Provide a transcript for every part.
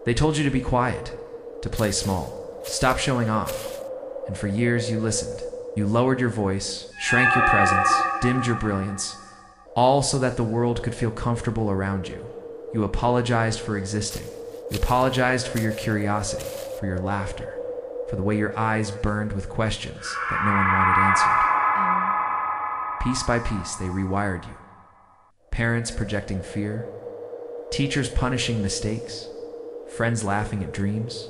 They told you to be quiet, to play small, stop showing off. And for years you listened. You lowered your voice, shrank your presence, dimmed your brilliance, all so that the world could feel comfortable around you. You apologized for existing. You apologized for your curiosity, for your laughter, for the way your eyes burned with questions that no one wanted answered. Piece by piece, they rewired you. Parents projecting fear, teachers punishing mistakes, friends laughing at dreams,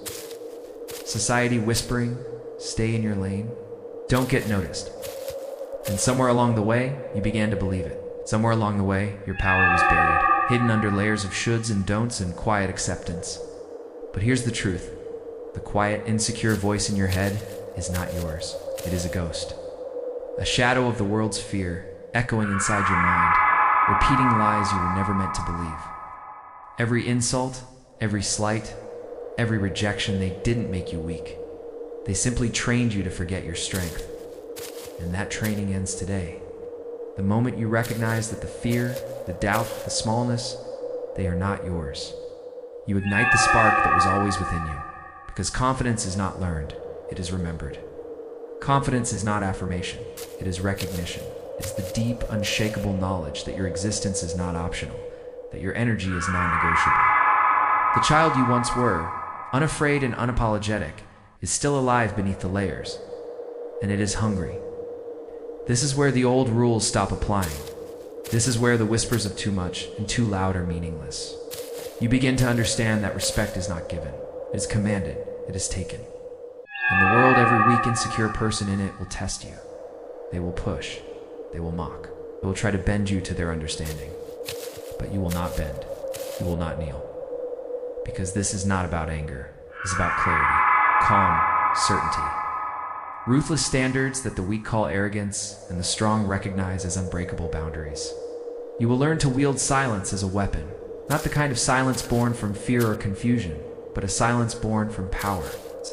society whispering, stay in your lane, don't get noticed. And somewhere along the way, you began to believe it. Somewhere along the way, your power was buried, hidden under layers of shoulds and don'ts and quiet acceptance. But here's the truth. The quiet, insecure voice in your head is not yours. It is a ghost. A shadow of the world's fear, echoing inside your mind, repeating lies you were never meant to believe. Every insult, every slight, every rejection, they didn't make you weak. They simply trained you to forget your strength. And that training ends today. The moment you recognize that the fear, the doubt, the smallness, they are not yours. You ignite the spark that was always within you. Because confidence is not learned, it is remembered. Confidence is not affirmation, it is recognition. It's the deep, unshakable knowledge that your existence is not optional, that your energy is non-negotiable. The child you once were, unafraid and unapologetic, is still alive beneath the layers, and it is hungry. This is where the old rules stop applying. This is where the whispers of too much and too loud are meaningless. You begin to understand that respect is not given, it is commanded, it is taken. In the world, every weak, insecure person in it will test you. They will push, they will mock, they will try to bend you to their understanding. But you will not bend, you will not kneel. Because this is not about anger, it's about clarity, calm, certainty. Ruthless standards that the weak call arrogance and the strong recognize as unbreakable boundaries. You will learn to wield silence as a weapon, not the kind of silence born from fear or confusion, but a silence born from power.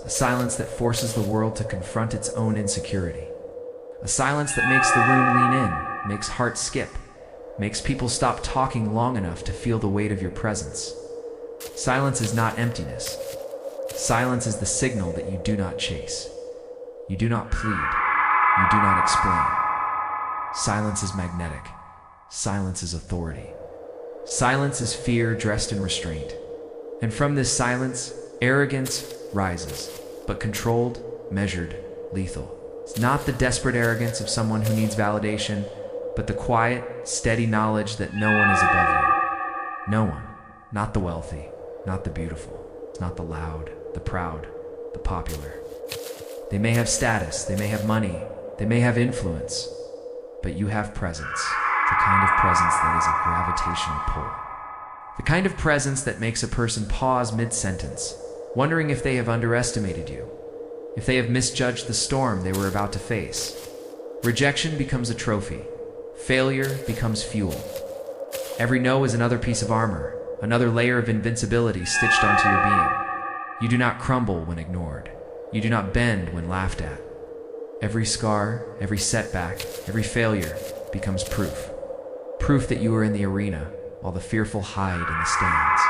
A silence that forces the world to confront its own insecurity. A silence that makes the room lean in, makes hearts skip, makes people stop talking long enough to feel the weight of your presence. Silence is not emptiness. Silence is the signal that you do not chase. You do not plead. You do not explain. Silence is magnetic. Silence is authority. Silence is fear dressed in restraint. And from this silence, arrogance rises, but controlled, measured, lethal. It's not the desperate arrogance of someone who needs validation, but the quiet, steady knowledge that no one is above you. No one. Not the wealthy, not the beautiful, not the loud, the proud, the popular. They may have status, they may have money, they may have influence, but you have presence, the kind of presence that is a gravitational pull. The kind of presence that makes a person pause mid-sentence, wondering if they have underestimated you, if they have misjudged the storm they were about to face. Rejection becomes a trophy. Failure becomes fuel. Every no is another piece of armor, another layer of invincibility stitched onto your being. You do not crumble when ignored. You do not bend when laughed at. Every scar, every setback, every failure becomes proof. Proof that you are in the arena while the fearful hide in the stands.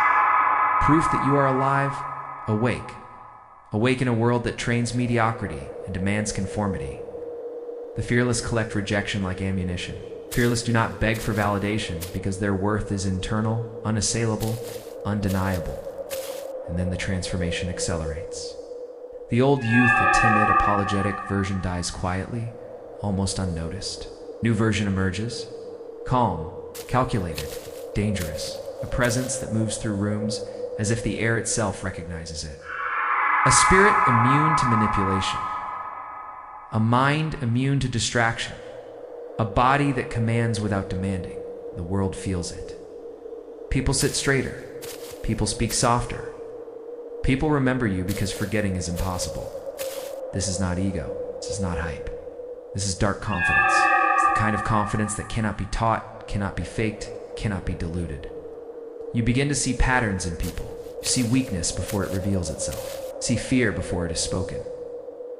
Proof that you are alive, awake. Awake in a world that trains mediocrity and demands conformity. The fearless collect rejection like ammunition. Fearless do not beg for validation because their worth is internal, unassailable, undeniable. And then the transformation accelerates. The old youth, a timid, apologetic version dies quietly, almost unnoticed. New version emerges, calm, calculated, dangerous, a presence that moves through rooms as if the air itself recognizes it. A spirit immune to manipulation. A mind immune to distraction. A body that commands without demanding. The world feels it. People sit straighter. People speak softer. People remember you because forgetting is impossible. This is not ego. This is not hype. This is dark confidence. It's the kind of confidence that cannot be taught, cannot be faked, cannot be diluted. You begin to see patterns in people. You see weakness before it reveals itself. See fear before it is spoken.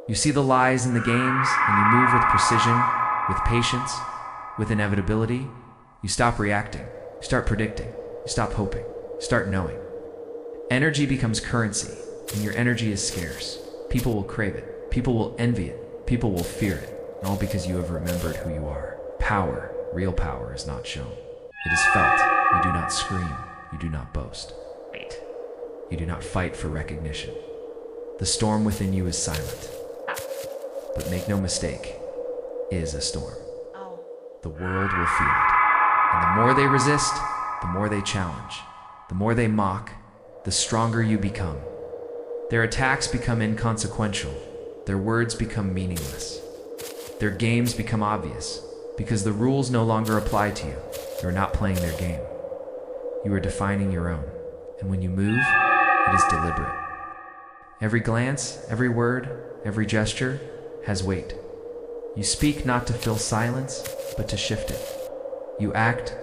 You see the lies in the games, and you move with precision, with patience, with inevitability. You stop reacting. You start predicting. You stop hoping. You start knowing. Energy becomes currency, and your energy is scarce. People will crave it. People will envy it. People will fear it, all because you have remembered who you are. Power, real power, is not shown. It is felt. You do not scream. You do not boast. You do not fight for recognition. The storm within you is silent. But make no mistake, it is a storm. The world will feel it. And the more they resist, the more they challenge. The more they mock, the stronger you become. Their attacks become inconsequential. Their words become meaningless. Their games become obvious, because the rules no longer apply to you. You are not playing their game. You are defining your own. And when you move, it is deliberate. Every glance, every word, every gesture has weight. You speak not to fill silence, but to shift it. You act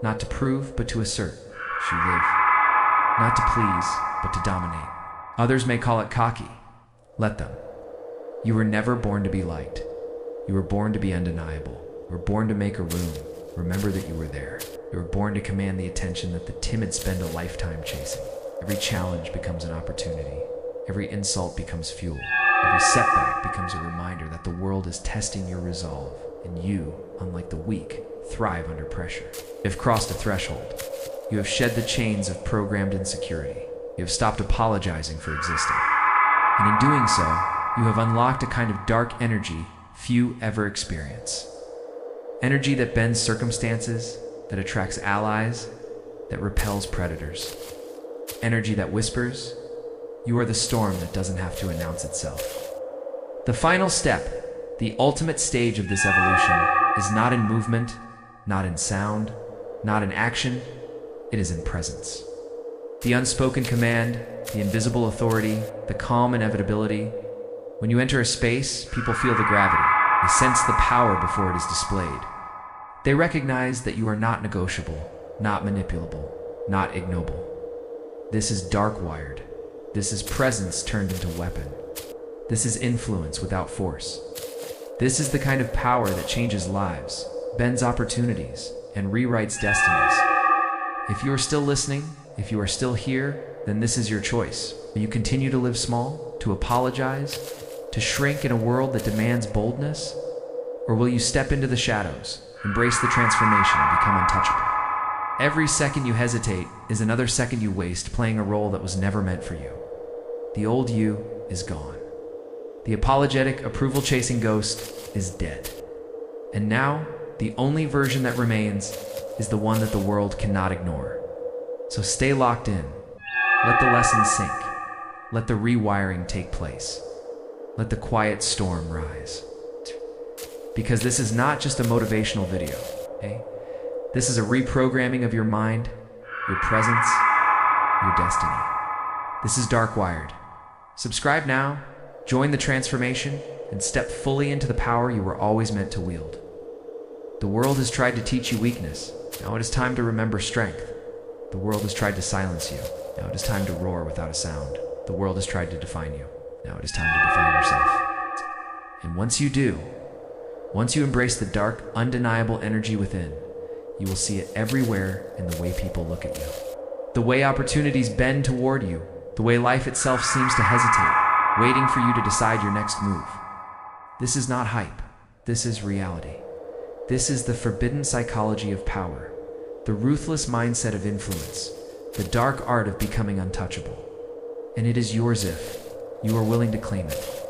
not to prove, but to assert. You live not to please, but to dominate. Others may call it cocky. Let them. You were never born to be liked. You were born to be undeniable. You were born to make a room. Remember that you were there. You were born to command the attention that the timid spend a lifetime chasing. Every challenge becomes an opportunity. Every insult becomes fuel. Every setback becomes a reminder that the world is testing your resolve, and you, unlike the weak, thrive under pressure. You have crossed a threshold. You have shed the chains of programmed insecurity. You have stopped apologizing for existing. And in doing so, you have unlocked a kind of dark energy few ever experience. Energy that bends circumstances, that attracts allies, that repels predators. Energy that whispers, "You are the storm that doesn't have to announce itself." The final step, the ultimate stage of this evolution, is not in movement, not in sound, not in action, it is in presence. The unspoken command, the invisible authority, the calm inevitability. When you enter a space, people feel the gravity. They sense the power before it is displayed. They recognize that you are not negotiable, not manipulable, not ignoble. This is dark-wired. This is presence turned into weapon. This is influence without force. This is the kind of power that changes lives, bends opportunities, and rewrites destinies. If you are still listening, if you are still here, then this is your choice. Will you continue to live small, to apologize, to shrink in a world that demands boldness? Or will you step into the shadows, embrace the transformation, and become untouchable? Every second you hesitate is another second you waste playing a role that was never meant for you. The old you is gone. The apologetic, approval-chasing ghost is dead. And now, the only version that remains is the one that the world cannot ignore. So stay locked in. Let the lessons sink. Let the rewiring take place. Let the quiet storm rise. Because this is not just a motivational video, okay? This is a reprogramming of your mind, your presence, your destiny. This is Dark Wired. Subscribe now, join the transformation, and step fully into the power you were always meant to wield. The world has tried to teach you weakness. Now it is time to remember strength. The world has tried to silence you. Now it is time to roar without a sound. The world has tried to define you. Now it is time to define yourself. And once you do, once you embrace the dark, undeniable energy within, you will see it everywhere in the way people look at you. The way opportunities bend toward you, the way life itself seems to hesitate, waiting for you to decide your next move. This is not hype. This is reality. This is the forbidden psychology of power, the ruthless mindset of influence, the dark art of becoming untouchable. And it is yours if you are willing to claim it.